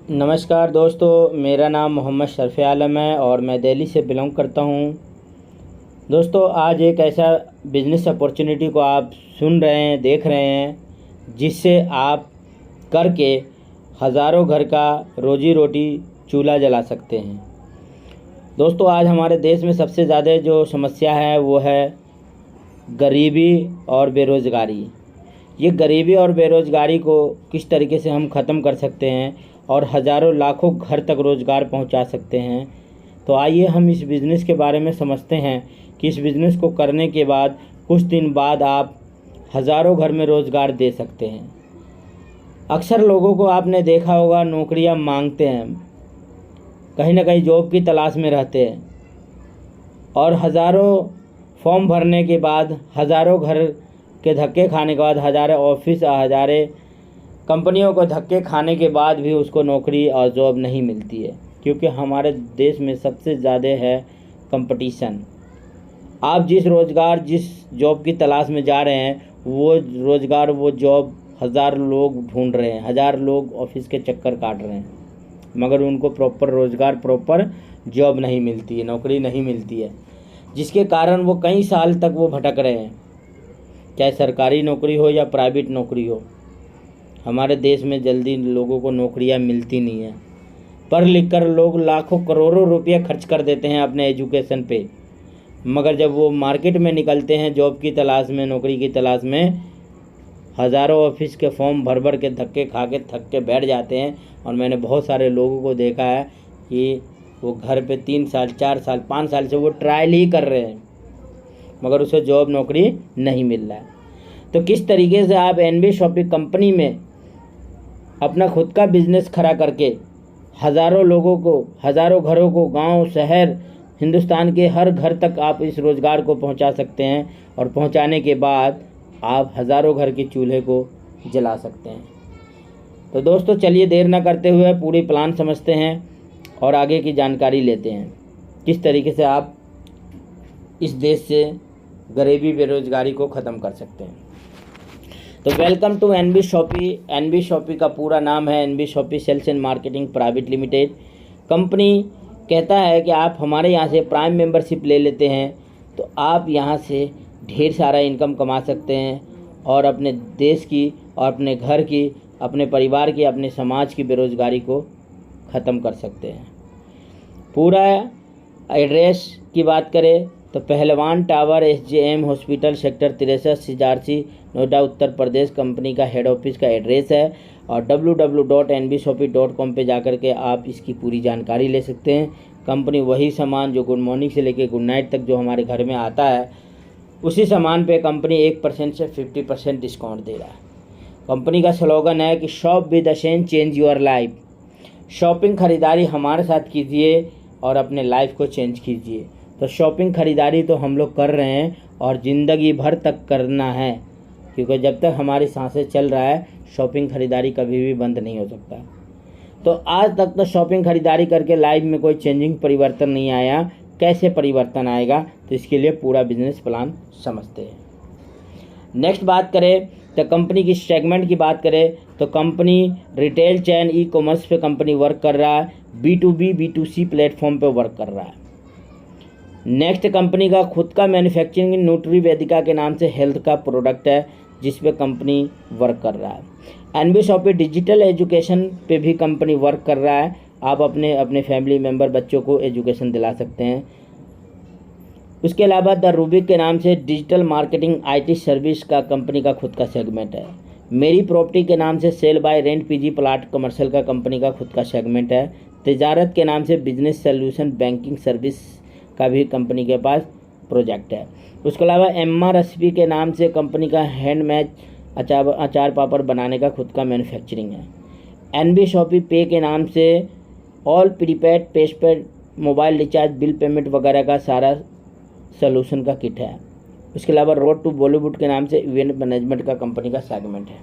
नमस्कार दोस्तों, मेरा नाम मोहम्मद शरफ़ी आलम है और मैं दिल्ली से बिलोंग करता हूँ। दोस्तों, आज एक ऐसा बिज़नेस अपॉर्चुनिटी को आप सुन रहे हैं, देख रहे हैं, जिससे आप करके हज़ारों घर का रोजी रोटी चूल्हा जला सकते हैं। दोस्तों, आज हमारे देश में सबसे ज़्यादा जो समस्या है वो है गरीबी और बेरोज़गारी। ये गरीबी और बेरोज़गारी को किस तरीके से हम ख़त्म कर सकते हैं और हज़ारों लाखों घर तक रोज़गार पहुंचा सकते हैं, तो आइए हम इस बिज़नेस के बारे में समझते हैं कि इस बिज़नेस को करने के बाद कुछ दिन बाद आप हज़ारों घर में रोज़गार दे सकते हैं। अक्सर लोगों को आपने देखा होगा, नौकरियां मांगते हैं, कहीं ना कहीं जॉब की तलाश में रहते हैं और हज़ारों फॉर्म भरने के बाद, हज़ारों घर के धक्के खाने के बाद, हज़ारों ऑफिस, हज़ारों कंपनियों को धक्के खाने के बाद भी उसको नौकरी और जॉब नहीं मिलती है, क्योंकि हमारे देश में सबसे ज़्यादा है कंपटीशन। आप जिस रोज़गार, जिस जॉब की तलाश में जा रहे हैं, वो रोज़गार, वो जॉब हज़ार लोग ढूंढ रहे हैं, हज़ार लोग ऑफिस के चक्कर काट रहे हैं, मगर उनको प्रॉपर रोज़गार, प्रॉपर जॉब नहीं मिलती है, नौकरी नहीं मिलती है, जिसके कारण वो कई साल तक वो भटक रहे हैं, चाहे सरकारी नौकरी हो या प्राइवेट नौकरी हो। हमारे देश में जल्दी लोगों को नौकरियां मिलती नहीं हैं। पढ़ लिख कर लोग लाखों करोड़ों रुपये खर्च कर देते हैं अपने एजुकेशन पे, मगर जब वो मार्केट में निकलते हैं जॉब की तलाश में, नौकरी की तलाश में, हज़ारों ऑफिस के फॉर्म भर भर के धक्के खा के थक के बैठ जाते हैं। और मैंने बहुत सारे लोगों को देखा है कि वो घर पे 3 साल, 4 साल, 5 साल से वो ट्रायल ही कर रहे हैं, मगर उसे जॉब, नौकरी नहीं मिल रहा है। तो किस तरीके से आप एनबी शॉपिंग कंपनी में अपना खुद का बिजनेस खड़ा करके हज़ारों लोगों को, हज़ारों घरों को, गांव, शहर, हिंदुस्तान के हर घर तक आप इस रोज़गार को पहुंचा सकते हैं और पहुंचाने के बाद आप हज़ारों घर के चूल्हे को जला सकते हैं। तो दोस्तों, चलिए देर ना करते हुए पूरी प्लान समझते हैं और आगे की जानकारी लेते हैं, किस तरीके से आप इस देश से गरीबी, बेरोज़गारी को ख़त्म कर सकते हैं। तो welcome to NB shoppy. NB shoppy का पूरा नाम है NB shoppy sales and marketing private limited. Company कहता है कि आप हमारे यहाँ से प्राइम मेंबरशिप ले लेते हैं तो आप यहाँ से ढेर सारा इनकम कमा सकते हैं और अपने देश की और अपने घर की, अपने परिवार की, अपने समाज की बेरोज़गारी को ख़त्म कर सकते हैं। पूरा एड्रेस की बात करें तो Pahalwan tower, SJM hospital, sector 63, सिजारसी, नोएडा, उत्तर प्रदेश कंपनी का हेड ऑफिस का एड्रेस है। और www.nbshopee.com पे जाकर के आप इसकी पूरी जानकारी ले सकते हैं। कंपनी वही सामान जो गुड मॉर्निंग से लेकर गुड नाइट तक जो हमारे घर में आता है, उसी सामान पे कंपनी 1% से 50% डिस्काउंट दे रहा है। कंपनी का स्लोगन है कि शॉप विद असेन, चेंज योर लाइफ। शॉपिंग खरीदारी हमारे साथ कीजिए और अपने लाइफ को चेंज कीजिए। तो शॉपिंग खरीदारी तो हम लोग कर रहे हैं और ज़िंदगी भर तक करना है, क्योंकि जब तक हमारी सांसें चल रहा है शॉपिंग खरीदारी कभी भी बंद नहीं हो सकता। तो आज तक तो शॉपिंग खरीदारी करके लाइफ में कोई चेंजिंग, परिवर्तन नहीं आया। कैसे परिवर्तन आएगा, तो इसके लिए पूरा बिजनेस प्लान समझते हैं। नेक्स्ट बात करें तो कंपनी की सेगमेंट की बात करें तो कंपनी रिटेल चैन, ई कॉमर्स पे कंपनी वर्क कर रहा है, B2B, B2C प्लेटफॉर्म पे वर्क कर रहा है। नेक्स्ट, कंपनी का खुद का मैन्युफैक्चरिंग न्यूट्री वेदिका के नाम से हेल्थ का प्रोडक्ट है, जिस पे कंपनी वर्क कर रहा है। एनबी शॉपी डिजिटल एजुकेशन पे भी कंपनी वर्क कर रहा है। आप अपने फैमिली मेम्बर, बच्चों को एजुकेशन दिला सकते हैं। उसके अलावा द रूबिक के नाम से डिजिटल मार्केटिंग IT सर्विस का कंपनी का खुद का सेगमेंट है। मेरी प्रॉपर्टी के नाम से sale buy rent PG plot commercial का कंपनी का खुद का सेगमेंट है। तिजारत के नाम से बिजनेस सोल्यूशन बैंकिंग सर्विस का भी कंपनी के पास प्रोजेक्ट है। उसके अलावा MRSP के नाम से कंपनी का हैंडमेड अचार पापड़ बनाने का खुद का मैन्युफैक्चरिंग है। एनबी शॉपी पे के नाम से all prepaid, postpaid, mobile recharge, bill payment वगैरह का सारा सोल्यूशन का किट है। उसके अलावा रोड टू बॉलीवुड के नाम से इवेंट मैनेजमेंट का कंपनी का सेगमेंट है।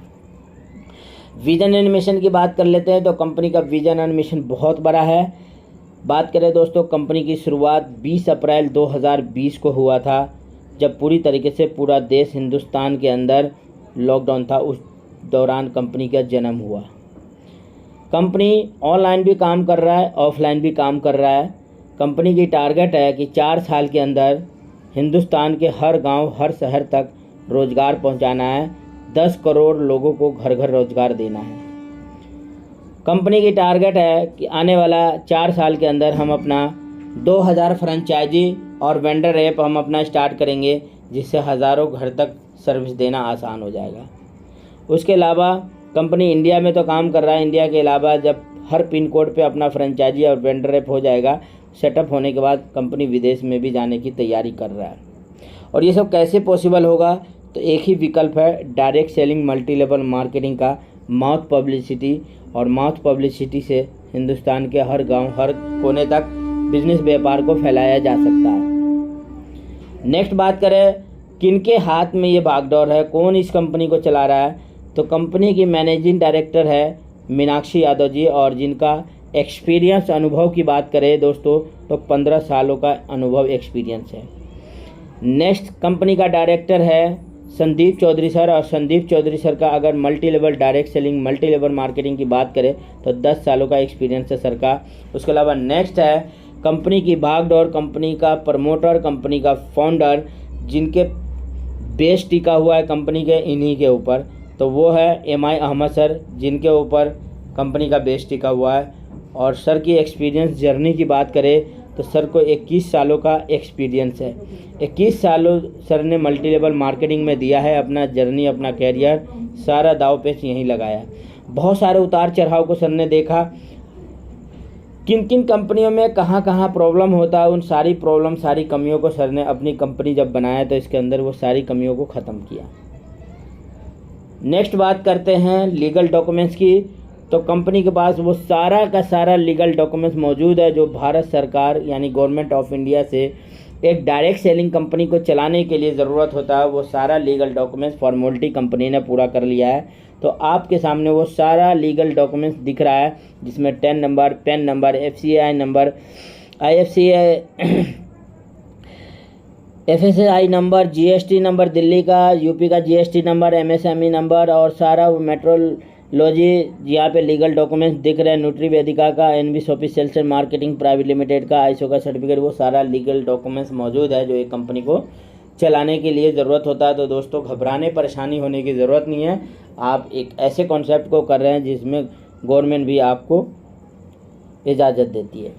विजन एनिमेशन की बात कर लेते हैं तो कंपनी का विजन एनिमेशन बहुत बड़ा है। बात करें दोस्तों, कंपनी की शुरुआत 20 अप्रैल 2020 को हुआ था, जब पूरी तरीके से पूरा देश, हिंदुस्तान के अंदर लॉकडाउन था। उस दौरान कंपनी का जन्म हुआ। कंपनी ऑनलाइन भी काम कर रहा है, ऑफलाइन भी काम कर रहा है। कंपनी की टारगेट है कि 4 साल के अंदर हिंदुस्तान के हर गांव, हर शहर तक रोज़गार पहुंचाना है। 10 करोड़ लोगों को घर घर रोज़गार देना है। कंपनी की टारगेट है कि आने वाला 4 साल के अंदर हम अपना 2000 फ्रेंचाइजी और वेंडर ऐप हम अपना स्टार्ट करेंगे, जिससे हज़ारों घर तक सर्विस देना आसान हो जाएगा। उसके अलावा कंपनी इंडिया में तो काम कर रहा है, इंडिया के अलावा जब हर पिन कोड पे अपना फ्रेंचाइजी और वेंडर ऐप हो जाएगा, सेटअप होने के बाद कंपनी विदेश में भी जाने की तैयारी कर रहा है। और ये सब कैसे पॉसिबल होगा? तो एक ही विकल्प है, direct selling multi level marketing का, माउथ पब्लिसिटी। और माउथ पब्लिसिटी से हिंदुस्तान के हर गांव, हर कोने तक बिजनेस व्यापार को फैलाया जा सकता है। नेक्स्ट बात करें, किनके हाथ में ये भागदौड़ है, कौन इस कंपनी को चला रहा है? तो कंपनी की मैनेजिंग डायरेक्टर है मीनाक्षी यादव जी, और जिनका एक्सपीरियंस, अनुभव की बात करें दोस्तों तो 15 सालों का अनुभव एक्सपीरियंस है। नेक्स्ट कंपनी का डायरेक्टर है संदीप चौधरी सर, और संदीप चौधरी सर का अगर multi level direct selling, multi level marketing की बात करें तो 10 सालों का एक्सपीरियंस है सर का। उसके अलावा नेक्स्ट है कंपनी की भागदौड़, कंपनी का प्रमोटर, कंपनी का फाउंडर, जिनके बेस टिका हुआ है कंपनी के इन्हीं के ऊपर, तो वो है MI अहमद सर, जिनके ऊपर कंपनी का बेस टिका हुआ है। और सर की एक्सपीरियंस जर्नी की बात करें तो सर को 21 सालों का एक्सपीरियंस है। 21 सालों सर ने मल्टी लेवल मार्केटिंग में दिया है अपना जर्नी, अपना कैरियर, सारा दाव पेच यहीं लगाया। बहुत सारे उतार चढ़ाव को सर ने देखा, किन किन कंपनियों में कहाँ कहाँ प्रॉब्लम होता है, उन सारी प्रॉब्लम, सारी कमियों को सर ने अपनी कंपनी जब बनाया तो इसके अंदर वो सारी कमियों को ख़त्म किया। नेक्स्ट बात करते हैं लीगल डॉक्यूमेंट्स की। तो कंपनी के पास वो सारा का सारा लीगल डॉक्यूमेंट्स मौजूद है जो भारत सरकार यानी गवर्नमेंट ऑफ इंडिया से एक डायरेक्ट सेलिंग कंपनी को चलाने के लिए ज़रूरत होता है। वो सारा लीगल डॉक्यूमेंट्स फॉर्मेलिटी कंपनी ने पूरा कर लिया है। तो आपके सामने वो सारा लीगल डॉक्यूमेंट्स दिख रहा है, जिसमें ten number, pan number, FCI number, FSI number, GST number Delhi का, यूपी का GST नंबर, MSME नंबर और सारा मेट्रोलॉजी यहाँ पे लीगल डॉक्यूमेंट्स दिख रहे हैं। न्यूट्री वेदिका का, NBS office sales and marketing private limited का ISO का सर्टिफिकेट, वो सारा लीगल डॉक्यूमेंट्स मौजूद है जो एक कंपनी को चलाने के लिए ज़रूरत होता है। तो दोस्तों घबराने, परेशानी होने की ज़रूरत नहीं है। आप एक ऐसे कॉन्सेप्ट को कर रहे हैं जिसमें गवर्नमेंट भी आपको इजाज़त देती है।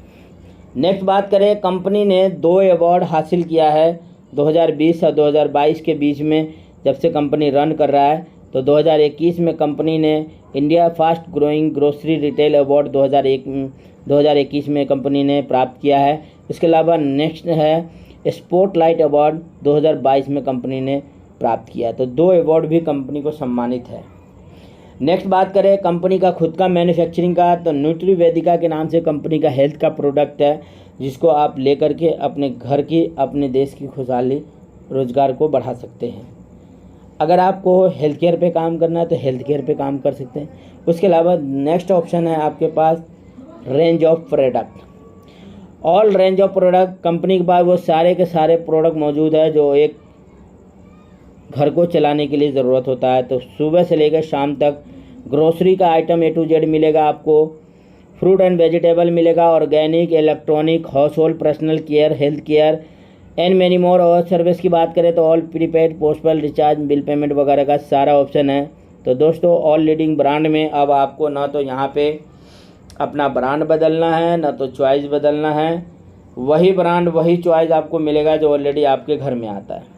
नेक्स्ट बात करें, कंपनी ने 2 अवार्ड हासिल किया है 2020 और 2022 के बीच में। जब से कंपनी रन कर रहा है तो 2021 में कंपनी ने India fast growing grocery retail award 2021 में कंपनी ने प्राप्त किया है। इसके अलावा नेक्स्ट है स्पॉटलाइट अवार्ड 2022 में कंपनी ने प्राप्त किया। तो 2 अवार्ड भी कंपनी को सम्मानित है। नेक्स्ट बात करें कंपनी का खुद का मैन्युफैक्चरिंग का, तो न्यूट्री वेदिका के नाम से कंपनी का हेल्थ का प्रोडक्ट है, जिसको आप लेकर के अपने घर की, अपने देश की खुशहाली, रोज़गार को बढ़ा सकते हैं। अगर आपको हेल्थ केयर पे काम करना है तो हेल्थ केयर पे काम कर सकते हैं। उसके अलावा नेक्स्ट ऑप्शन है आपके पास range of product. All range of product company के पास वो सारे के सारे प्रोडक्ट मौजूद है जो एक घर को चलाने के लिए ज़रूरत होता है। तो सुबह से लेकर शाम तक ग्रोसरी का आइटम A to Z मिलेगा आपको, फ्रूट एंड वेजिटेबल मिलेगा, organic, electronic, house hold, personal care, health care and many more. और सर्विस की बात करें तो all prepaid, postpaid, recharge, bill payment वगैरह का सारा ऑप्शन है। तो दोस्तों ऑल लीडिंग ब्रांड में अब आपको ना तो यहाँ पे अपना ब्रांड बदलना है, ना तो चॉइस बदलना है। वही ब्रांड, वही चॉइस आपको मिलेगा जो ऑलरेडी आपके घर में आता है।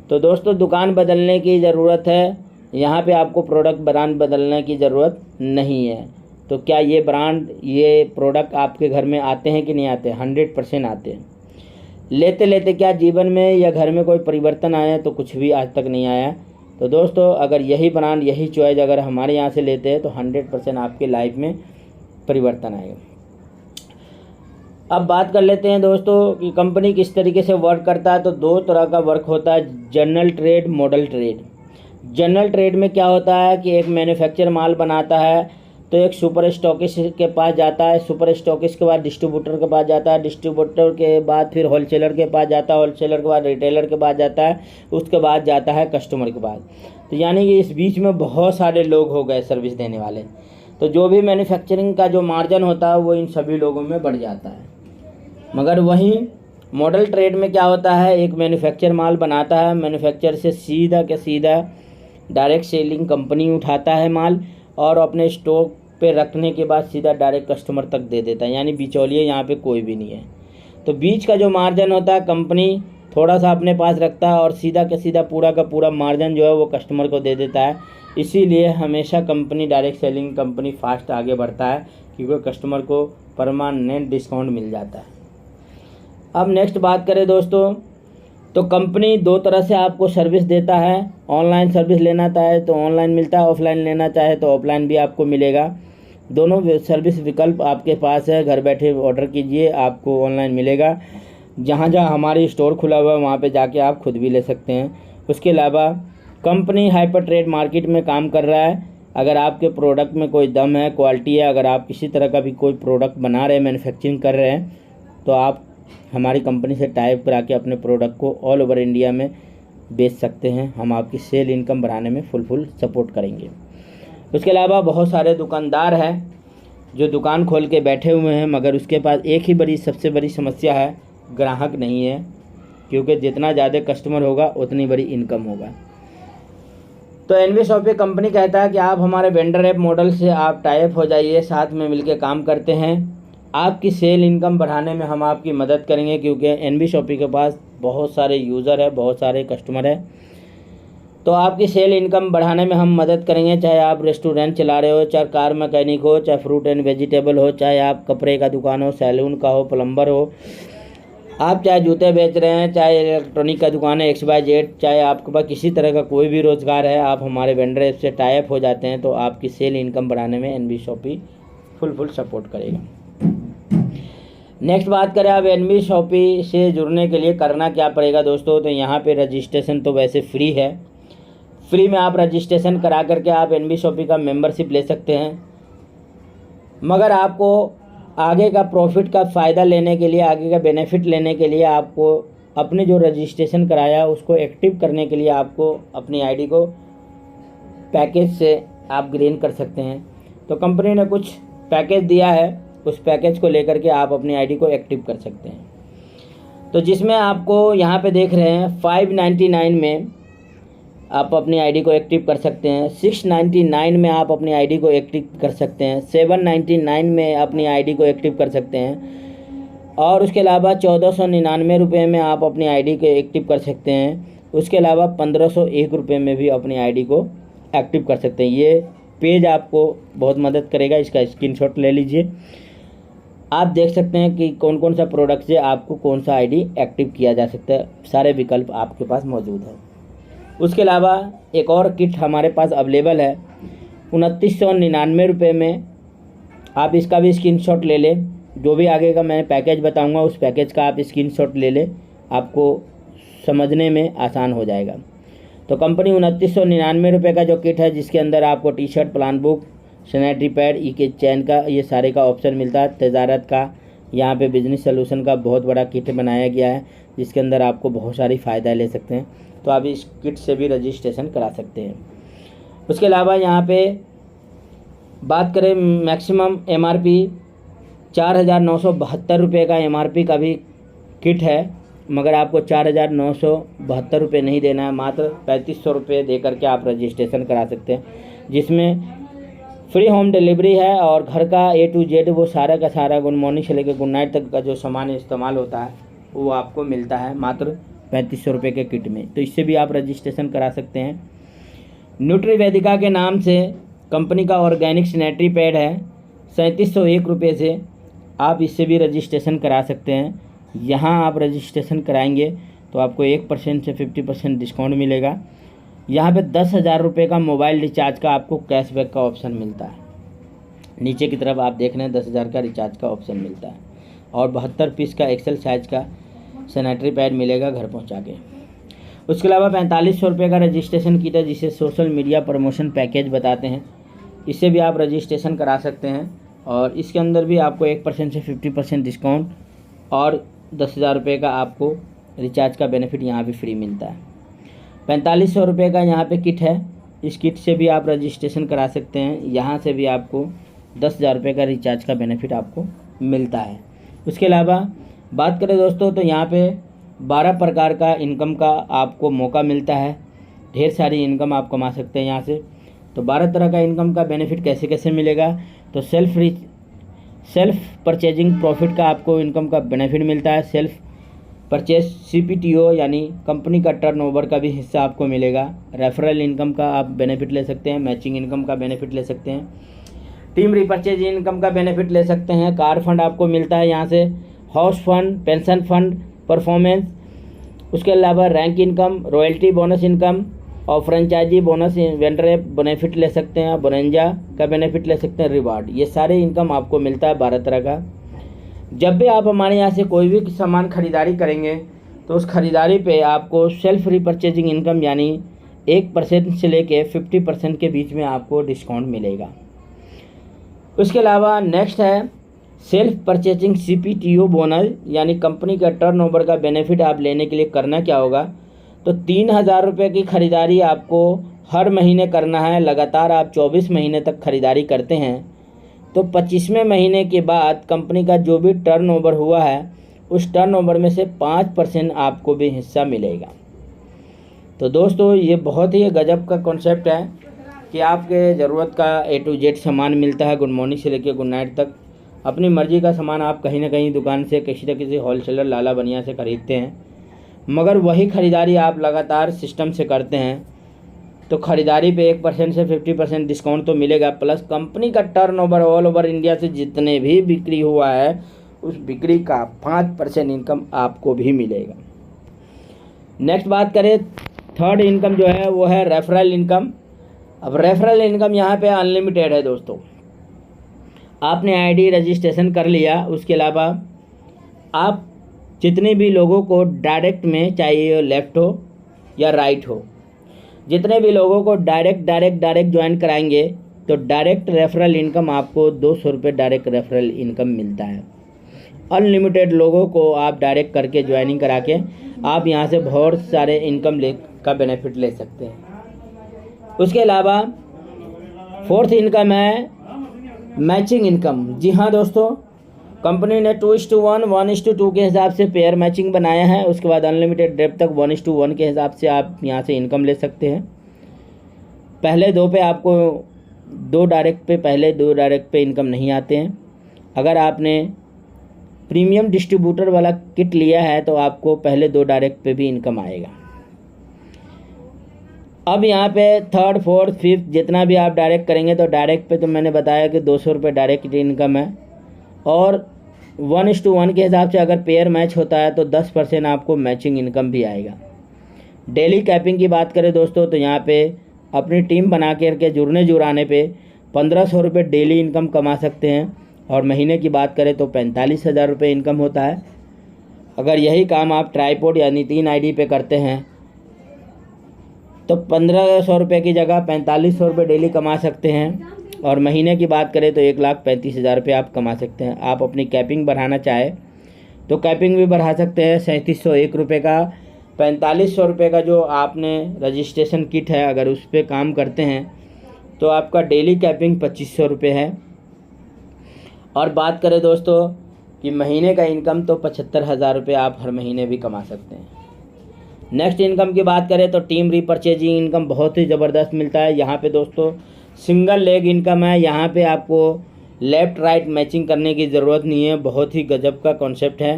तो दोस्तों दुकान बदलने की ज़रूरत है, यहाँ पे आपको प्रोडक्ट ब्रांड बदलने की ज़रूरत नहीं है। तो क्या ये ब्रांड, ये प्रोडक्ट आपके घर में आते हैं कि नहीं आते? 100% आते हैं। लेते लेते क्या जीवन में या घर में कोई परिवर्तन आया? तो कुछ भी आज तक नहीं आया। तो दोस्तों अगर यही ब्रांड, यही चॉइस अगर हमारे यहाँ से लेते हैं तो 100% आपके लाइफ में परिवर्तन आएगा। अब बात कर लेते हैं दोस्तों कि कंपनी किस तरीके से वर्क करता है। तो 2 तरह का वर्क होता है, general trade, model trade. General trade में क्या होता है कि एक मैन्युफैक्चर माल बनाता है तो एक सुपर स्टॉकिस्ट के पास जाता है, सुपर स्टॉकिस्ट के बाद डिस्ट्रीब्यूटर के पास जाता है, डिस्ट्रीब्यूटर के बाद फिर होलसेलर के पास जाता है, होलसेलर के बाद रिटेलर के पास जाता है, उसके बाद जाता है कस्टमर के पास। तो यानी कि इस बीच में बहुत सारे लोग हो गए सर्विस देने वाले। तो जो भी मैन्युफैक्चरिंग का जो मार्जिन होता है वो इन सभी लोगों में बढ़ जाता है। मगर वहीं मॉडल ट्रेड में क्या होता है, एक मैन्युफैक्चर माल बनाता है, मैन्युफैक्चर से सीधा के सीधा डायरेक्ट सेलिंग कंपनी उठाता है माल और अपने स्टॉक पे रखने के बाद सीधा डायरेक्ट कस्टमर तक दे देता है, यानी बिचौलिए यहाँ पे कोई भी नहीं है। तो बीच का जो मार्जिन होता है कंपनी थोड़ा सा अपने पास रखता है और सीधा के सीधा पूरा का पूरा मार्जिन जो है वो कस्टमर को दे देता है। इसीलिए हमेशा company direct selling company fast आगे बढ़ता है, क्योंकि कस्टमर को परमानेंट डिस्काउंट मिल जाता है। अब नेक्स्ट बात करें दोस्तों, तो कंपनी दो तरह से आपको सर्विस देता है। ऑनलाइन सर्विस लेना चाहे तो ऑनलाइन मिलता है, ऑफलाइन लेना चाहे तो ऑफलाइन भी आपको मिलेगा। दोनों सर्विस विकल्प आपके पास है। घर बैठे ऑर्डर कीजिए, आपको ऑनलाइन मिलेगा। जहाँ जहाँ हमारी स्टोर खुला हुआ है वहाँ पे जाके आप खुद भी ले सकते हैं। उसके अलावा कंपनी हाइपर ट्रेड मार्केट में काम कर रहा है। अगर आपके प्रोडक्ट में कोई दम है, क्वालिटी है, अगर आप किसी तरह का भी कोई प्रोडक्ट बना रहे हैं, मैन्युफैक्चरिंग कर रहे हैं, तो आप हमारी कंपनी से टाइप करा के अपने प्रोडक्ट को ऑल ओवर इंडिया में बेच सकते हैं। हम आपकी सेल इनकम बढ़ाने में फुल सपोर्ट करेंगे। उसके अलावा बहुत सारे दुकानदार हैं जो दुकान खोल के बैठे हुए हैं, मगर उसके पास एक ही सबसे बड़ी समस्या है, ग्राहक नहीं है। क्योंकि जितना ज़्यादा कस्टमर होगा उतनी बड़ी इनकम होगा। तो एनवी शॉपी कंपनी कहता है कि आप हमारे वेंडर ऐप मॉडल से आप टाइप हो जाइए, साथ में मिलकर काम करते हैं। आपकी सेल इनकम बढ़ाने में हम आपकी मदद करेंगे, क्योंकि एनवी शॉपी के पास बहुत सारे यूज़र है, बहुत सारे कस्टमर है। तो आपकी सेल इनकम बढ़ाने में हम मदद करेंगे। चाहे आप रेस्टोरेंट चला रहे हो, चाहे कार मैकेनिक हो, चाहे फ्रूट एंड वेजिटेबल हो, चाहे आप कपड़े का दुकान हो, सैलून का हो, प्लम्बर हो, आप चाहे जूते बेच रहे हैं, चाहे इलेक्ट्रॉनिक का दुकान है XYZ, चाहे आपके पास किसी तरह का कोई भी रोज़गार है, आप हमारे वेंडर ऐप से टाई अप हो जाते हैं तो आपकी सेल इनकम बढ़ाने में एनवी शॉपी फुल सपोर्ट करेगा। नेक्स्ट बात करें, आप एनवी शॉपी से जुड़ने के लिए करना क्या पड़ेगा दोस्तों। तो यहाँ पे रजिस्ट्रेशन तो वैसे फ्री है। फ्री में आप रजिस्ट्रेशन करा करके आप एनवी शॉपी का मेंबरशिप ले सकते हैं। मगर आपको आगे का प्रॉफिट का फ़ायदा लेने के लिए, आगे का बेनिफिट लेने के लिए, आपको अपने जो रजिस्ट्रेशन कराया उसको एक्टिव करने के लिए आपको अपनी आईडी को पैकेज से आप ग्रीन कर सकते हैं। तो कंपनी ने कुछ पैकेज दिया है, उस पैकेज को लेकर के आप अपनी आईडी को एक्टिव कर सकते हैं। तो जिसमें आपको यहाँ पे देख रहे हैं 599 में आप अपनी आईडी को एक्टिव कर सकते हैं, 699 में आप अपनी आईडी को एक्टिव कर सकते हैं, 799 में अपनी आईडी को एक्टिव कर सकते हैं, और उसके अलावा 1499 रुपये में आप अपनी आईडी को एक्टिव कर सकते हैं। उसके अलावा 1501 रुपये में भी अपनी आईडी को एक्टिव कर सकते हैं। ये पेज आपको बहुत मदद करेगा, इसका स्क्रीनशॉट ले लीजिए। आप देख सकते हैं कि कौन कौन सा प्रोडक्ट से आपको कौन सा आईडी एक्टिव किया जा सकता है, सारे विकल्प आपके पास मौजूद है। उसके अलावा एक और किट हमारे पास अवेलेबल है 2999 रुपये में। आप इसका भी स्क्रीनशॉट ले लें। जो भी आगे का मैं पैकेज बताऊंगा उस पैकेज का आप स्क्रीनशॉट ले लें, आपको समझने में आसान हो जाएगा। तो कंपनी 2999 रुपये का जो किट है, जिसके अंदर आपको T shirt, plan book, sanitary pad, ई चैन का, ये सारे का ऑप्शन मिलता है। तजारत का, यहाँ पे बिजनेस सोल्यूशन का बहुत बड़ा किट बनाया गया है, जिसके अंदर आपको बहुत सारी फ़ायदा ले सकते हैं। तो आप इस किट से भी रजिस्ट्रेशन करा सकते हैं। उसके अलावा यहाँ पे बात करें, मैक्सिमम MRP 4972 रुपये का MRP का भी किट है, मगर आपको 4972 रुपये नहीं देना है, मात्र 3500 रुपये दे करके आप रजिस्ट्रेशन करा सकते हैं, जिसमें फ्री होम डिलीवरी है और घर का A to Z वो सारा का सारा गुड मॉर्निंग से लेकर गुड नाइट तक का जो सामान इस्तेमाल होता है वो आपको मिलता है मात्र 3500 रुपये के किट में। तो इससे भी आप रजिस्ट्रेशन करा सकते हैं। न्यूट्री वेदिका के नाम से कंपनी का ऑर्गेनिक सैनिटरी पैड है, 3701 रुपये से आप इससे भी रजिस्ट्रेशन करा सकते हैं। यहाँ आप रजिस्ट्रेशन कराएंगे तो आपको 1% से 50% डिस्काउंट मिलेगा। यहाँ पे 10,000 रुपये का मोबाइल रिचार्ज का आपको कैशबैक का ऑप्शन मिलता है। नीचे की तरफ आप देख रहे हैं 10,000 का रिचार्ज का ऑप्शन मिलता है, और 72 पीस का एक्सेल साइज का सैनिटरी पैड मिलेगा घर पहुंचा के। उसके अलावा 4500 रुपये का रजिस्ट्रेशन किट है, जिसे सोशल मीडिया प्रमोशन पैकेज बताते हैं। इससे भी आप रजिस्ट्रेशन करा सकते हैं, और इसके अंदर भी आपको 1% से 50% डिस्काउंट और 10,000 रुपये का आपको रिचार्ज का बेनिफिट यहाँ भी फ्री मिलता है। 4500 रुपये का यहाँ पे किट है, इस किट से भी आप रजिस्ट्रेशन करा सकते हैं। यहाँ से भी आपको 10,000 रुपये का रिचार्ज का बेनिफिट आपको मिलता है। उसके अलावा बात करें दोस्तों तो यहाँ पे 12 प्रकार का इनकम का आपको मौका मिलता है। ढेर सारी इनकम आप कमा सकते हैं यहाँ से। तो 12 तरह का इनकम का बेनिफिट कैसे कैसे मिलेगा, तो सेल्फ परचेजिंग प्रॉफिट का आपको इनकम का बेनिफिट मिलता है। सेल्फ परचेज CPTO यानी कंपनी का टर्नओवर का भी हिस्सा आपको मिलेगा। रेफरल इनकम का आप बेनिफिट ले सकते हैं। मैचिंग इनकम का बेनिफिट ले सकते हैं। टीम रिपर्चेज इनकम का बेनिफिट ले सकते हैं। कार फंड आपको मिलता है यहाँ से। House fund, pension fund, performance, उसके अलावा rank income, royalty bonus income और फ्रेंचाइजी बोनस वेंडर बेनिफिट ले सकते हैं। बोनेंजा का बेनिफिट ले सकते हैं। रिवार्ड, ये सारे इनकम आपको मिलता है 12 तरह का। जब भी आप हमारे यहाँ से कोई भी सामान खरीदारी करेंगे तो उस खरीदारी पे आपको सेल्फ रिपर्चेजिंग इनकम यानी 1% से लेके 50% के बीच में आपको डिस्काउंट मिलेगा। उसके अलावा नेक्स्ट है सेल्फ परचेजिंग CPTO बोनस यानी कंपनी का टर्नओवर का बेनिफिट आप लेने के लिए करना क्या होगा, तो 3,000 रुपये की खरीदारी आपको हर महीने करना है। लगातार आप 24 महीने तक खरीदारी करते हैं तो 25वें महीने के बाद कंपनी का जो भी टर्नओवर हुआ है उस टर्नओवर में से 5% आपको भी हिस्सा मिलेगा। तो दोस्तों ये बहुत ही गजब का कॉन्सेप्ट है कि आपके ज़रूरत का A to Z सामान मिलता है, गुड मॉर्निंग से लेकर गुड नाइट तक। अपनी मर्ज़ी का सामान आप कहीं ना कहीं दुकान से किसी न किसी होलसेलर लाला बनिया से ख़रीदते हैं, मगर वही ख़रीदारी आप लगातार सिस्टम से करते हैं तो ख़रीदारी पे 1% से 50% डिस्काउंट तो मिलेगा। प्लस कंपनी का टर्नओवर ऑल ओवर इंडिया से जितने भी बिक्री हुआ है उस बिक्री का 5% इनकम आपको भी मिलेगा। नेक्स्ट बात करें, थर्ड इनकम जो है वो है रेफरल इनकम। अब रेफरल इनकम यहाँ पे अनलिमिटेड है दोस्तों। आपने ID रजिस्ट्रेशन कर लिया, उसके अलावा आप जितने भी लोगों को डायरेक्ट में, चाहे लेफ़्ट हो या राइट हो, जितने भी लोगों को डायरेक्ट ज्वाइन कराएंगे तो डायरेक्ट रेफरल इनकम आपको 200 रुपये डायरेक्ट रेफरल इनकम मिलता है। अनलिमिटेड लोगों को आप डायरेक्ट करके ज्वाइनिंग करा के आप यहाँ से बहुत सारे इनकम का बेनिफिट ले सकते हैं। उसके अलावा फोर्थ इनकम है मैचिंग इनकम। जी हाँ दोस्तों, कंपनी ने 2:1, 1:2 के हिसाब से पेयर मैचिंग बनाया है। उसके बाद अनलिमिटेड डेप्थ तक 1:1 के हिसाब से आप यहाँ से इनकम ले सकते हैं। पहले दो डायरेक्ट पे इनकम नहीं आते हैं। अगर आपने प्रीमियम डिस्ट्रीब्यूटर वाला किट लिया है तो आपको पहले 2 डायरेक्ट पे भी इनकम आएगा। अब यहाँ पे थर्ड, फोर्थ, फिफ्थ जितना भी आप डायरेक्ट करेंगे तो डायरेक्ट पे तो मैंने बताया कि 200 रुपये डायरेक्ट इनकम है, और 1:1 के हिसाब से अगर पेयर मैच होता है तो 10% आपको मैचिंग इनकम भी आएगा। डेली कैपिंग की बात करें दोस्तों तो यहाँ पे अपनी टीम बना करके जुड़ाने पे 1,500 रुपये डेली इनकम कमा सकते हैं, और महीने की बात करें तो 45,000 रुपये इनकम होता है। अगर यही काम आप ट्राईपोड यानी 3 ID पे करते हैं तो 1,500 रुपये की जगह 4,500 रुपये डेली कमा सकते हैं, और महीने की बात करें तो 1,35,000 रुपये आप कमा सकते हैं। आप अपनी कैपिंग बढ़ाना चाहे तो कैपिंग भी बढ़ा सकते हैं। 3,701 रुपये का 4,500 रुपये का जो आपने रजिस्ट्रेशन किट है अगर उस पर काम करते हैं तो आपका डेली कैपिंग 2,500 रुपये है। और बात करें दोस्तों कि महीने का इनकम तो 75,000 रुपये आप हर महीने भी कमा सकते हैं। नेक्स्ट इनकम की बात करें तो टीम रिपर्चेजिंग इनकम बहुत ही ज़बरदस्त मिलता है। यहाँ पे दोस्तों सिंगल लेग इनकम है। यहाँ पे आपको लेफ़्ट राइट मैचिंग करने की ज़रूरत नहीं है। बहुत ही गजब का कॉन्सेप्ट है।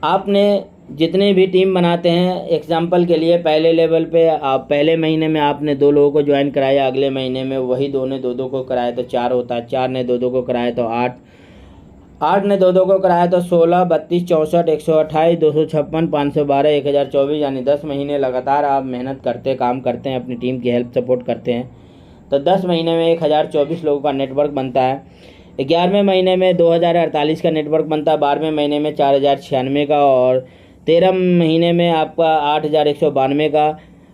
आपने जितने भी टीम बनाते हैं, एग्जांपल के लिए पहले लेवल पे आप पहले महीने में आपने 2 लोगों को ज्वाइन कराया, अगले महीने में वही 2 ने 2-2 को कराया तो 4 होता है, 4 ने 2-2 को कराया तो 8, 8 ने 2-2 को कराया तो 16, 32, 64, 128, 256, 512, 1024, यानी 10 महीने लगातार आप मेहनत करते काम करते हैं, अपनी टीम की हेल्प सपोर्ट करते हैं तो 10 महीने में 1024 लोगों का नेटवर्क बनता है। 11वें महीने में 2048 का नेटवर्क बनता है, 12वें महीने में 4096 का, और 13 महीने में आपका 8192 का,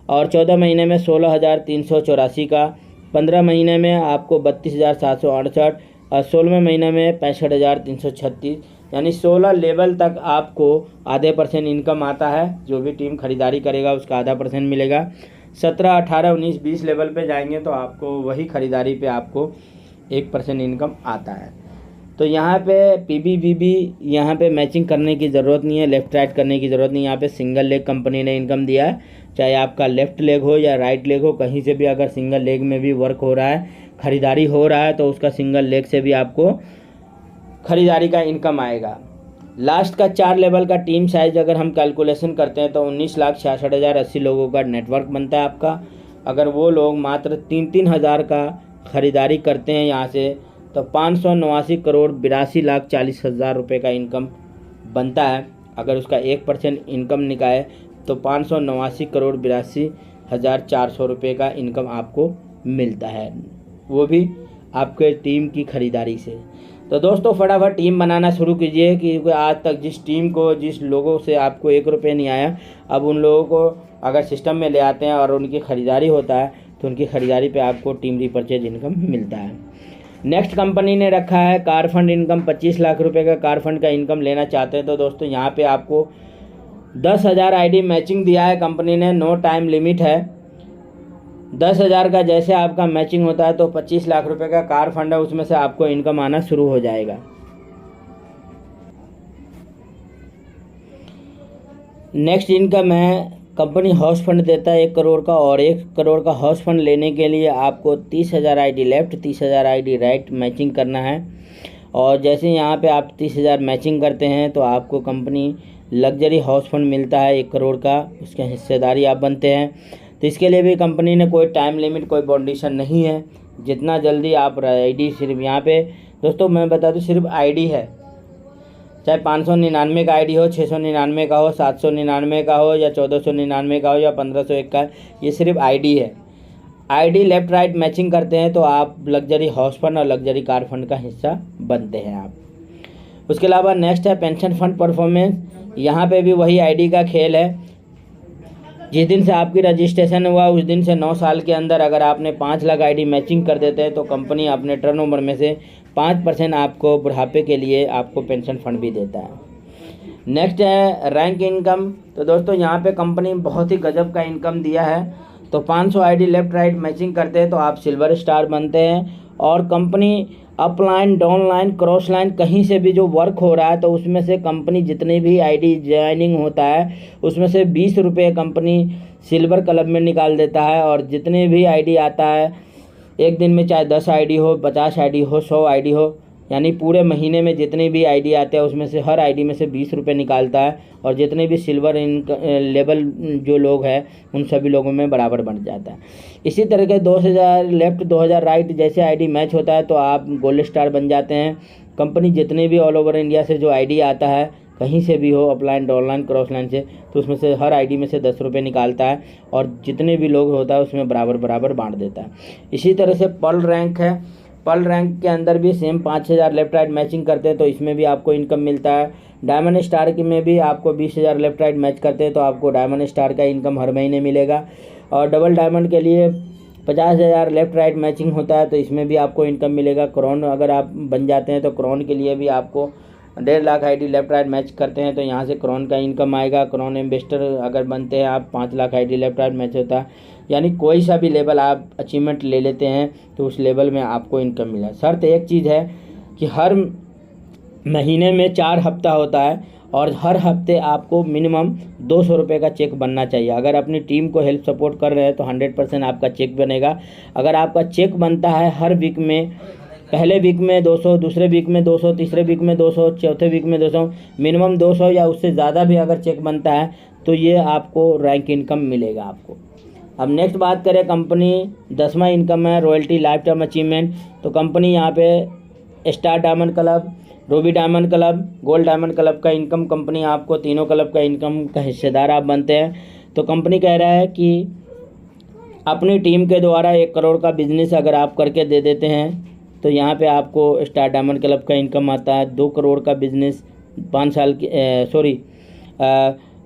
और 14 महीने में 16,384 का, 15 महीने में आपको 32,768, और 16वें महीने में 65,336, यानी 16 लेवल तक आपको आधे % इनकम आता है। जो भी टीम खरीदारी करेगा उसका आधा % मिलेगा। 17, 18, 19, 20 लेवल पे जाएंगे तो आपको वही खरीदारी पे आपको 1% इनकम आता है। तो यहाँ पे PBBB यहाँ पे मैचिंग करने की ज़रूरत नहीं है, लेफ़्ट राइट करने की ज़रूरत नहीं। यहाँ पे सिंगल लेग कंपनी ने इनकम दिया है, चाहे आपका लेफ़्ट लेग हो या राइट लेग हो, कहीं से भी अगर सिंगल लेग में भी वर्क हो रहा है, ख़रीदारी हो रहा है, तो उसका सिंगल लेग से भी आपको ख़रीदारी का इनकम आएगा। लास्ट का 4 लेवल का टीम साइज़ अगर हम कैलकुलेशन करते हैं तो 19,66,080 लोगों का नेटवर्क बनता है आपका। अगर वो लोग मात्र 3-3 हज़ार का ख़रीदारी करते हैं यहाँ से, तो 589,82,40,000 रुपये का इनकम बनता है। अगर उसका 1% इनकम निकाले तो 589,82,40,400 रुपये का इनकम आपको मिलता है, वो भी आपके टीम की ख़रीदारी से। तो दोस्तों फटाफट टीम बनाना शुरू कीजिए, क्योंकि आज तक जिस लोगों से आपको 1 रुपये नहीं आया, अब उन लोगों को अगर सिस्टम में ले आते हैं और उनकी ख़रीदारी होता है तो उनकी ख़रीदारी पे आपको टीम रीपरचेज इनकम मिलता है। नेक्स्ट कंपनी ने रखा है कार फंड इनकम। 25 लाख रुपए का कार फंड का इनकम लेना चाहते हैं तो दोस्तों यहाँ पे आपको 10,000 ID मैचिंग दिया है कंपनी ने, नो टाइम लिमिट है। 10,000 का जैसे आपका मैचिंग होता है तो 25 लाख रुपए का कार फंड है, उसमें से आपको इनकम आना शुरू हो जाएगा। नेक्स्ट इनकम है कंपनी हाउस फंड देता है 1 करोड़ का, और 1 करोड़ का हाउस फंड लेने के लिए आपको 30,000 ID left 30,000 ID right matching करना है। और जैसे यहाँ पे आप 30,000 मैचिंग करते हैं तो आपको कंपनी लग्जरी हाउस फंड मिलता है 1 करोड़ का, उसके हिस्सेदारी आप बनते हैं। तो इसके लिए भी कंपनी ने कोई टाइम लिमिट, कोई बाउंडेशन नहीं है, जितना जल्दी आप ID सिर्फ यहाँ पे दोस्तों मैं बता दूँ सिर्फ ID है, चाहे 599 का ID हो, 699 का हो, 799 का हो या 1499 का हो या 1501 का, ये सिर्फ ID है। ID लेफ़्ट राइट मैचिंग करते हैं तो आप लग्जरी हाउस फंड और लग्जरी कार फंड का हिस्सा बनते हैं आप। उसके अलावा नेक्स्ट है पेंशन फंड परफॉर्मेंस। यहाँ पे भी वही ID का खेल है। जिस दिन से आपकी रजिस्ट्रेशन हुआ उस दिन से 9 साल के अंदर अगर आपने 5 लाख ID मैचिंग कर देते हैं तो कंपनी अपने टर्नओवर में से 5% आपको बुढ़ापे के लिए आपको पेंशन फंड भी देता है। नेक्स्ट है रैंक इनकम। तो दोस्तों यहाँ पे कंपनी बहुत ही गजब का इनकम दिया है। तो 500 ID लेफ़्ट राइट मैचिंग करते हैं तो आप सिल्वर स्टार बनते हैं, और company upline downline cross line कहीं से भी जो वर्क हो रहा है तो उसमें से कंपनी जितने भी ID ज्वाइनिंग होता है उसमें से 20 रुपये कंपनी सिल्वर क्लब में निकाल देता है। और जितने भी ID आता है एक दिन में, चाहे 10 ID हो, 50 ID हो, 100 ID हो, यानी पूरे महीने में जितने भी ID आते हैं उसमें से हर ID में से 20 रुपये निकालता है, और जितने भी सिल्वर लेवल जो लोग हैं उन सभी लोगों में बराबर बन जाता है। इसी तरह के 2,000 लेफ़्ट 2,000 राइट जैसे ID मैच होता है तो आप गोल्ड स्टार बन जाते हैं। कंपनी जितने भी ऑल ओवर इंडिया से जो ID आता है कहीं से भी हो, अपलाइन डाउनलाइन क्रॉस लाइन से, तो उसमें से हर ID में से 10 रुपये निकालता है और जितने भी लोग होता है उसमें बराबर बराबर बांट देता है। इसी तरह से पर्ल रैंक है। पर्ल रैंक के अंदर भी सेम 5,000 लेफ़्ट राइट मैचिंग करते हैं तो इसमें भी आपको इनकम मिलता है। डायमंड स्टार की में भी आपको 20,000 लेफ़्ट राइट मैच करते हैं तो आपको डायमंड स्टार का इनकम हर महीने मिलेगा। और डबल डायमंड के लिए 50,000 लेफ़्ट राइट मैचिंग होता है तो इसमें भी आपको इनकम मिलेगा। क्राउन अगर आप बन जाते हैं तो क्राउन के लिए भी आपको 1.5 lakh ID left right match करते हैं तो यहाँ से क्राउन का इनकम आएगा। क्राउन एम्बेसडर अगर बनते हैं आप 5 lakh ID left right match होता है, यानी कोई सा भी लेवल आप अचीवमेंट ले लेते हैं तो उस लेवल में आपको इनकम मिला। शर्त एक चीज़ है कि हर महीने में 4 हफ्ता होता है और हर हफ्ते आपको मिनिमम 200 रुपये का चेक बनना चाहिए। अगर अपनी टीम को हेल्प सपोर्ट कर रहे हैं तो 100% आपका चेक बनेगा। अगर आपका चेक बनता है हर वीक में, पहले वीक में 200, दूसरे वीक में 200, तीसरे वीक में 200, चौथे वीक में 200, मिनिमम 200 या उससे ज़्यादा भी अगर चेक बनता है तो ये आपको रैंक इनकम मिलेगा आपको। अब नेक्स्ट बात करें कंपनी 10वां इनकम है रॉयल्टी लाइफ टाइम अचीवमेंट। तो कंपनी यहाँ पे star diamond club, Ruby diamond club, gold diamond club का इनकम कंपनी आपको तीनों क्लब का इनकम का हिस्सेदार आप बनते हैं। तो कंपनी कह रहा है कि अपनी टीम के द्वारा 1 करोड़ का बिजनेस अगर आप करके दे देते हैं तो यहाँ पे आपको स्टार डायमंड क्लब का इनकम आता है। 2 करोड़ का बिजनेस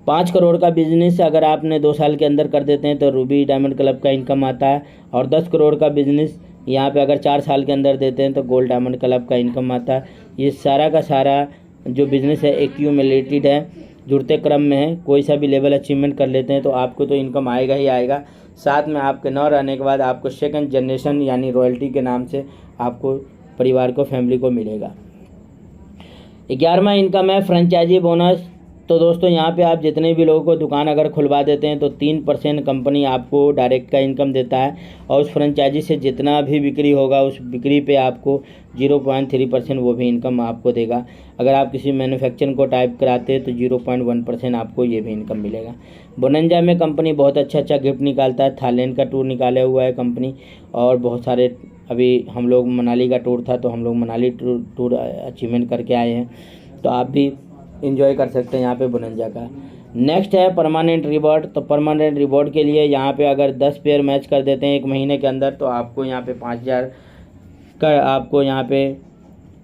5 करोड़ का बिजनेस अगर आपने 2 साल के अंदर कर देते हैं तो रूबी डायमंड क्लब का इनकम आता है। और 10 करोड़ का बिजनेस यहाँ पे अगर 4 साल के अंदर देते हैं तो गोल्ड डायमंड क्लब का इनकम आता है। ये सारा का सारा जो बिज़नेस है एक्यूमुलेटेड है, जुड़ते क्रम में है। कोई सा भी लेवल अचीवमेंट कर लेते हैं तो आपको तो इनकम आएगा ही आएगा। साथ में आपके न रहने के बाद आपको सेकंड जनरेशन यानी रॉयल्टी के नाम से आपको परिवार को, फैमिली को मिलेगा। 11वां इनकम है फ्रेंचाइजी बोनस। तो दोस्तों यहाँ पे आप जितने भी लोगों को दुकान अगर खुलवा देते हैं तो 3% कंपनी आपको डायरेक्ट का इनकम देता है, और उस फ्रेंचाइजी से जितना भी बिक्री होगा उस बिक्री पे आपको 0.3% वो भी इनकम आपको देगा। अगर आप किसी मैन्युफैक्चरिंग को टाइप कराते हैं तो 0.1% आपको ये भी इनकम मिलेगा। बोनंजा में कंपनी बहुत अच्छा गिफ्ट निकालता है। थाईलैंड का टूर निकाला हुआ है कंपनी, और बहुत सारे, अभी हम लोग मनाली का टूर था तो हम लोग मनाली टूर अचीवमेंट करके आए हैं, तो आप भी इंजॉय कर सकते हैं यहाँ पे बोनंजा का। नेक्स्ट है परमानेंट रिवॉर्ड। तो परमानेंट रिवॉर्ड के लिए यहाँ पे अगर 10 पेयर मैच कर देते हैं 1 महीने के अंदर तो आपको यहाँ पे 5,000 का आपको यहाँ पे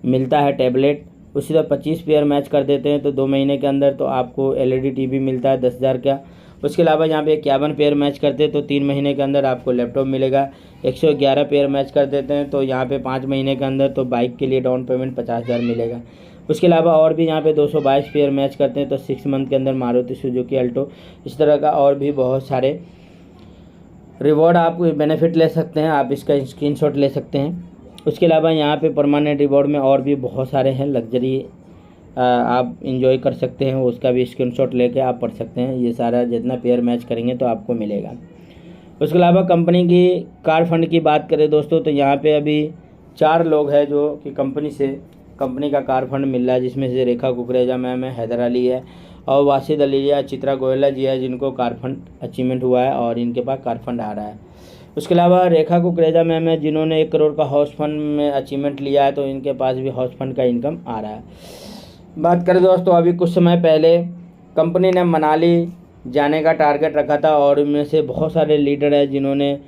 मिलता है टैबलेट। उसी तरह 25 पेयर मैच कर देते हैं तो 2 महीने के अंदर तो आपको LED TV मिलता है 10,000 का। उसके अलावा यहाँ पे 51 पेयर मैच करते हैं तो 3 महीने के अंदर आपको लैपटॉप मिलेगा। 111 पेयर मैच कर देते हैं तो यहाँ पे 5 महीने के अंदर तो बाइक के लिए डाउन पेमेंट 50,000 मिलेगा। उसके अलावा और भी यहाँ पे 222 पेयर मैच करते हैं तो 6 मंथ के अंदर मारुति सुजुकी अल्टो, इस तरह का और भी बहुत सारे रिवॉर्ड आप बेनिफिट ले सकते हैं, आप इसका स्क्रीनशॉट ले सकते हैं। उसके अलावा यहाँ पे परमानेंट रिवॉर्ड में और भी बहुत सारे हैं, लग्जरी आप इंजॉय कर सकते हैं, उसका भी स्क्रीनशॉट लेके आप पढ़ सकते हैं। ये सारा जितना पेयर मैच करेंगे तो आपको मिलेगा। उसके अलावा कंपनी की कार फंड की बात करें दोस्तों तो यहाँ पे अभी 4 लोग हैं जो कि कंपनी का कार फंड मिल रहा है, जिसमें से रेखा कुकरेजा मैम है, हैदर अली है और वासिद अली है, चित्रा गोयला जी है, जिनको कार फंड अचीवमेंट हुआ है और इनके पास कार फंड आ रहा है। उसके अलावा रेखा कुकरेजा मैम है जिन्होंने 1 करोड़ का हाउस फंड में अचीवमेंट लिया है, तो इनके पास भी हाउस फंड का इनकम आ रहा है। बात करें दोस्तों, अभी कुछ समय पहले कंपनी ने मनाली जाने का टारगेट रखा था और इनमें से बहुत सारे लीडर हैं जिन्होंने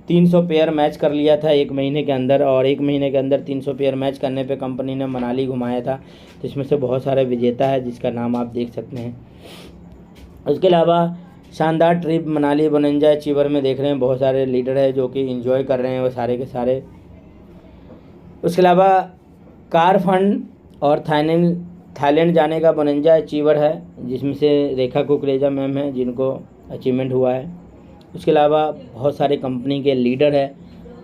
300 पेयर मैच कर लिया था 1 महीने के अंदर, और 1 महीने के अंदर 300 पेयर मैच करने पे कंपनी ने मनाली घुमाया था, जिसमें से बहुत सारे विजेता है जिसका नाम आप देख सकते हैं। उसके अलावा शानदार ट्रिप मनाली बोनंजा अचीवर में देख रहे हैं बहुत सारे लीडर है जो कि इंजॉय कर रहे हैं वो सारे के सारे। उसके अलावा कार फंड और थाईलैंड जाने का बोनंजा अचीवर है, जिसमें से रेखा कुकरेजा मैम है जिनको अचीवमेंट हुआ है। उसके अलावा बहुत सारे कंपनी के लीडर है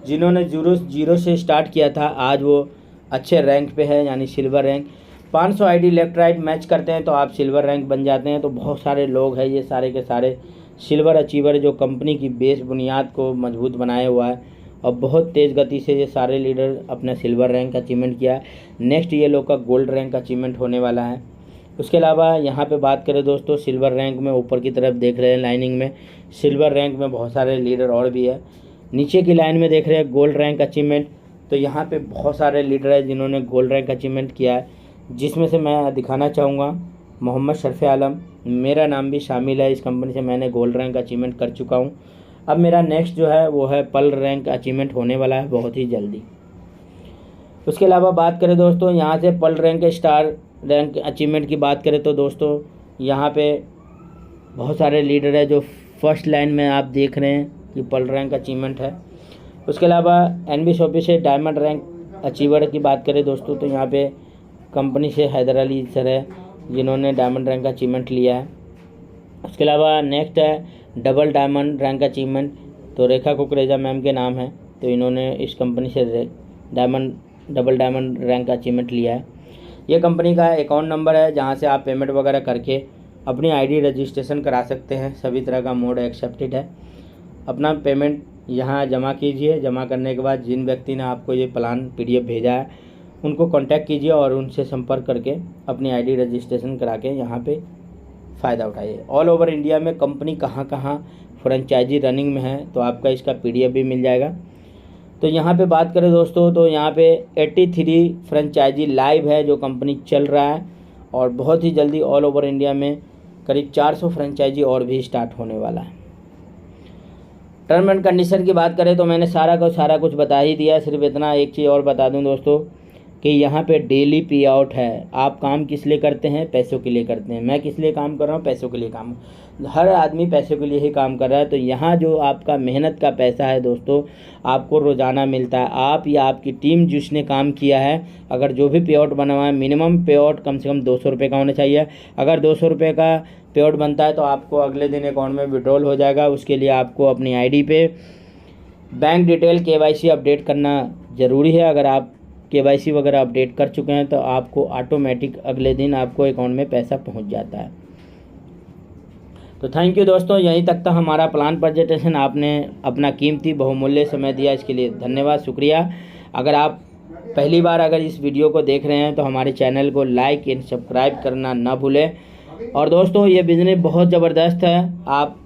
जिन्होंने जीरो से स्टार्ट किया था, आज वो अच्छे रैंक पे है, यानी silver rank. 500 ID left right match करते हैं तो आप सिल्वर रैंक बन जाते हैं। तो बहुत सारे लोग हैं, ये सारे के सारे सिल्वर अचीवर जो कंपनी की बेस बुनियाद को मजबूत बनाया हुआ है, और बहुत तेज़ गति से ये सारे लीडर अपना सिल्वर रैंक अचीवमेंट किया है। नेक्स्ट ये लोग का गोल्ड रैंक अचीवमेंट होने वाला है। उसके अलावा यहाँ पे बात करें दोस्तों, सिल्वर रैंक में ऊपर की तरफ देख रहे हैं लाइनिंग में, सिल्वर रैंक में बहुत सारे लीडर और भी है। नीचे की लाइन में देख रहे हैं गोल्ड रैंक अचीवमेंट, तो यहाँ पे बहुत सारे लीडर हैं जिन्होंने गोल्ड रैंक अचीवमेंट किया है, जिसमें से मैं दिखाना चाहूँगा मोहम्मद शर्फ़े आलम, मेरा नाम भी शामिल है। इस कंपनी से मैंने गोल्ड रैंक अचीवमेंट कर चुका हूँ। अब मेरा नेक्स्ट जो है वो है पर्ल रैंक अचीवमेंट होने वाला है बहुत ही जल्दी। उसके अलावा बात करें दोस्तों, यहाँ से pearl rank star rank achievement की बात करें तो दोस्तों यहाँ पे बहुत सारे लीडर है जो फर्स्ट लाइन में आप देख रहे हैं कि पर्ल रैंक अचीवमेंट है। उसके अलावा NB शॉपी से डायमंड रैंक अचीवर की बात करें दोस्तों तो यहाँ पे कंपनी से हैदर अली सर है जिन्होंने डायमंड रैंक अचीवमेंट लिया है। उसके अलावा नेक्स्ट है डबल डायमंड रैंक अचीवमेंट, तो रेखा कुकरेजा मैम के नाम है, तो इन्होंने इस कंपनी से डबल डायमंड रैंक अचीवमेंट लिया है। ये कंपनी का अकाउंट नंबर है जहाँ से आप पेमेंट वगैरह करके अपनी ID रजिस्ट्रेशन करा सकते हैं। सभी तरह का मोड एक्सेप्टेड है। अपना पेमेंट यहाँ जमा कीजिए, जमा करने के बाद जिन व्यक्ति ने आपको ये प्लान PDF भेजा है उनको कांटेक्ट कीजिए और उनसे संपर्क करके अपनी ID रजिस्ट्रेशन करा के यहाँ पे फ़ायदा उठाइए। ऑल ओवर इंडिया में कंपनी कहाँ कहाँ फ्रेंचाइजी रनिंग में है तो आपका इसका PDF भी मिल जाएगा। तो यहाँ पे बात करें दोस्तों तो यहाँ पे 83 फ्रेंचाइजी लाइव है जो कंपनी चल रहा है, और बहुत ही जल्दी ऑल ओवर इंडिया में करीब 400 फ्रेंचाइजी और भी स्टार्ट होने वाला है। टर्म एंड कंडीशन की बात करें तो मैंने सारा कुछ बता ही दिया है। सिर्फ इतना एक चीज़ और बता दूं दोस्तों कि यहाँ पे डेली पे आउट है। आप काम किस लिए करते हैं? पैसों के लिए करते हैं। मैं किस लिए काम कर रहा हूँ? पैसों के लिए काम। हर आदमी पैसों के लिए ही काम कर रहा है। तो यहाँ जो आपका मेहनत का पैसा है दोस्तों आपको रोज़ाना मिलता है। आप या आपकी टीम जिसने काम किया है, अगर जो भी पे आउट बना हुआ है, मिनिमम पे आउट कम से कम 200 रुपये का होना चाहिए। अगर 200 रुपये का पे आउट बनता है तो आपको अगले दिन अकाउंट में विड्रॉल हो जाएगा। उसके लिए आपको अपनी ID पे बैंक डिटेल KYC अपडेट करना ज़रूरी है। अगर आप KYC वगैरह अपडेट कर चुके हैं तो आपको ऑटोमेटिक अगले दिन आपको अकाउंट में पैसा पहुंच जाता है। तो थैंक यू दोस्तों, यहीं तक था हमारा प्लान प्रेजेंटेशन। आपने अपना कीमती बहुमूल्य समय दिया, इसके लिए धन्यवाद, शुक्रिया। अगर आप पहली बार अगर इस वीडियो को देख रहे हैं तो हमारे चैनल को लाइक एंड सब्सक्राइब करना ना भूलें। और दोस्तों ये बिज़नेस बहुत ज़बरदस्त है, आप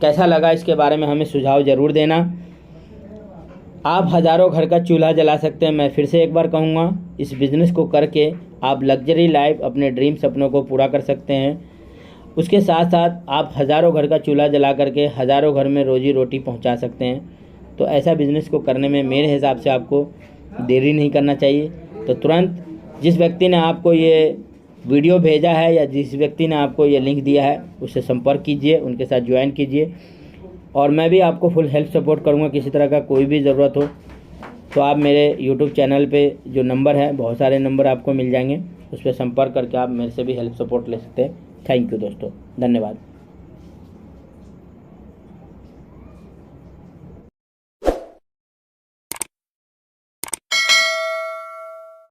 कैसा लगा इसके बारे में हमें सुझाव ज़रूर देना। आप हज़ारों घर का चूल्हा जला सकते हैं। मैं फिर से एक बार कहूँगा, इस बिज़नेस को करके आप लग्जरी लाइफ, अपने ड्रीम सपनों को पूरा कर सकते हैं। उसके साथ साथ आप हज़ारों घर का चूल्हा जला करके हज़ारों घर में रोजी रोटी पहुंचा सकते हैं। तो ऐसा बिज़नेस को करने में मेरे हिसाब से आपको देरी नहीं करना चाहिए। तो तुरंत जिस व्यक्ति ने आपको ये वीडियो भेजा है या जिस व्यक्ति ने आपको ये लिंक दिया है उससे संपर्क कीजिए, उनके साथ ज्वाइन कीजिए। और मैं भी आपको फुल हेल्प सपोर्ट करूँगा, किसी तरह का कोई भी ज़रूरत हो तो आप मेरे यूट्यूब चैनल पे जो नंबर है, बहुत सारे नंबर आपको मिल जाएंगे, उस पर संपर्क करके आप मेरे से भी हेल्प सपोर्ट ले सकते हैं। थैंक यू दोस्तों, धन्यवाद।